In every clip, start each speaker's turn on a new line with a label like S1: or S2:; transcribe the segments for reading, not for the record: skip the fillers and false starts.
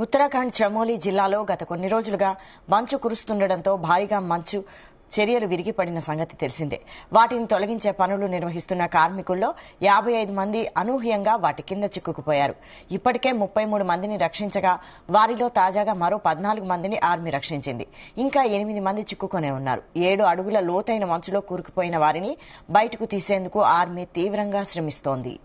S1: ఉత్తరాఖండ్ చమోలి జిల్లాలో గత కొన్ని రోజులుగా మంచు కురుస్తుండటంతో భారీగా మంచు చర్యలు విరిగిపడిన సంగతి తెలిసిందే. వాటిని తొలగించే పనులు నిర్వహిస్తున్న కార్మికుల్లో 55 మంది అనూహ్యంగా వాటి కింద చిక్కుకుపోయారు. ఇప్పటికే 33 మందిని రక్షించగా వారిలో తాజాగా మరో 14 మందిని ఆర్మీ రక్షించింది. ఇంకా 8 మంది చిక్కుకునే ఉన్నారు. 7 అడుగుల లోతైన మంచులో కూరుకుపోయిన వారిని బయటకు తీసేందుకు ఆర్మీ తీవ్రంగా శ్రమిస్తోంది.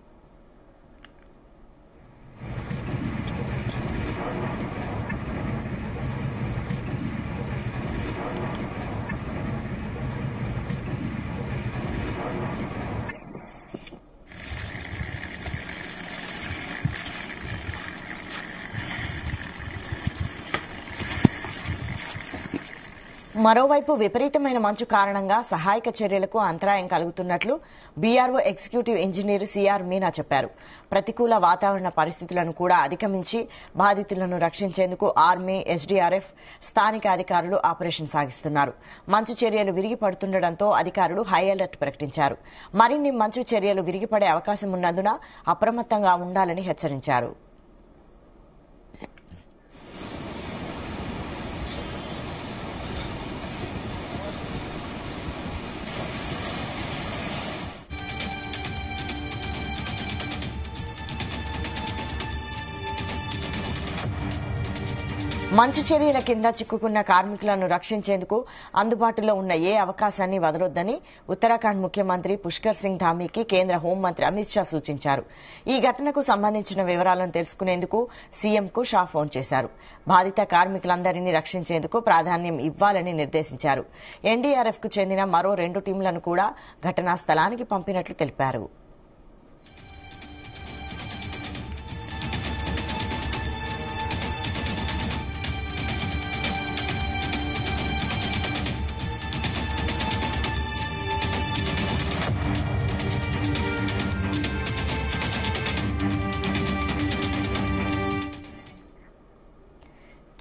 S1: మరోవైపు విపరీతమైన మంచు కారణంగా సహాయక చర్యలకు అంతరాయం కలుగుతున్నట్లు BRO executive engineer CR Meena చెప్పారు. ప్రతికూల వాతావరణ పరిస్థితులను కూడా అధిగమించి బాధితులను రక్షించేందుకు ఆర్మీ, ఎస్డీఆర్ఎఫ్, స్థానిక అధికారులు ఆపరేషన్ సాగిస్తున్నారు. మంచు చర్యలు విరిగిపడుతుండటంతో అధికారులు హై అలర్ట్ ప్రకటించారు. మరిన్ని మంచు చర్యలు విరిగిపడే అవకాశం ఉన్నందున అప్రమత్తంగా ఉండాలని హెచ్చరించారు. మంచు చర్యల కింద చిక్కుకున్న కార్మికులను రక్షించేందుకు అందుబాటులో ఉన్న ఏ అవకాశాన్ని వదలొద్దని ఉత్తరాఖండ్ ముఖ్యమంత్రి పుష్కర్ సింగ్ ధామీకి కేంద్ర హోంమంత్రి అమిత్ షా సూచించారు. ఈ ఘటనకు సంబంధించిన వివరాలను తెలుసుకునేందుకు సీఎంకు షా ఫోన్ చేశారు. బాధిత కార్మికులందరినీ రక్షించేందుకు ప్రాధాన్యం ఇవ్వాలని నిర్దేశించారు. ఎన్డీఆర్ఎఫ్ కు చెందిన మరో 2 టీంలను కూడా ఘటనా స్థలానికి పంపినట్లు తెలిపారు.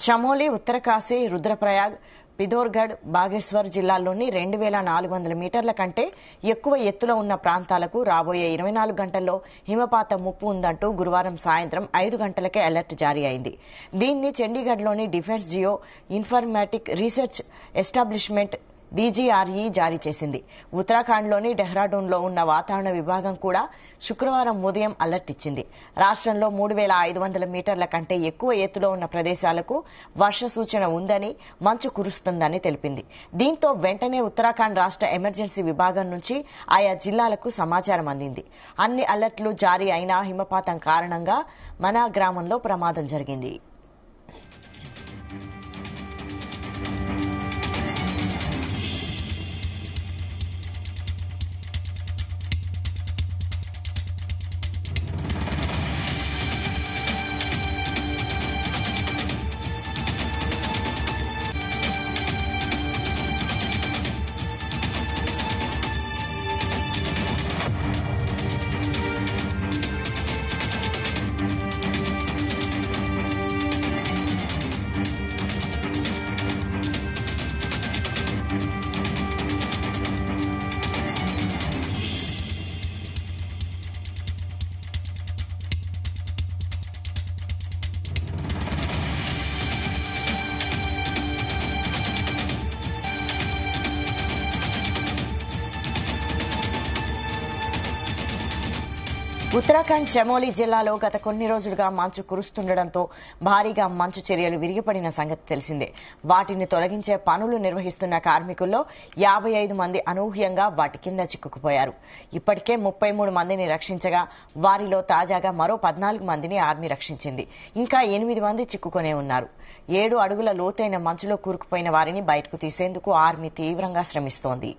S1: చమోలి, ఉత్తరకాశీ, రుద్రప్రయాగ్, పిథోర్గఢ్, బాగేశ్వర్ జిల్లాల్లోని 2400 మీటర్ల కంటే ఎక్కువ ఎత్తులో ఉన్న ప్రాంతాలకు రాబోయే 24 గంటల్లో హిమపాత ముప్పు ఉందంటూ గురువారం సాయంత్రం 5 గంటలకే అలర్ట్ జారీ అయింది. దీన్ని చండీగఢ్లోని defence geo informatic research establishment DGRE జారీ చేసింది. ఉత్తరాఖండ్లోని డెహ్రాడూన్లో ఉన్న వాతావరణ విభాగం కూడా శుక్రవారం ఉదయం అలర్ట్ ఇచ్చింది. రాష్ట్రంలో 3500 మీటర్ల కంటే ఎక్కువ ఎత్తులో ఉన్న ప్రదేశాలకు వర్ష సూచన ఉందని, మంచు కురుస్తుందని తెలిపింది. దీంతో వెంటనే ఉత్తరాఖండ్ రాష్ట్ర ఎమర్జెన్సీ విభాగం నుంచి ఆయా జిల్లాలకు సమాచారం అందింది. అన్ని అలర్ట్లు జారీ అయినా హిమపాతం కారణంగా మనా గ్రామంలో ప్రమాదం జరిగింది. ఉత్తరాఖండ్ చమోలి జిల్లాలో గత కొన్ని రోజులుగా మంచు కురుస్తుండటంతో భారీగా మంచు చర్యలు విరిగిపడిన సంగతి తెలిసిందే. వాటిని తొలగించే పనులు నిర్వహిస్తున్న కార్మికుల్లో 55 మంది అనూహ్యంగా వాటి కింద చిక్కుకుపోయారు. ఇప్పటికే 33 మందిని రక్షించగా వారిలో తాజాగా మరో 14 మందిని ఆర్మీ రక్షించింది. ఇంకా 8 మంది చిక్కుకునే ఉన్నారు. 7 అడుగుల లోతైన మంచులో కూరుకుపోయిన వారిని బయటకు తీసేందుకు ఆర్మీ తీవ్రంగా శ్రమిస్తోంది.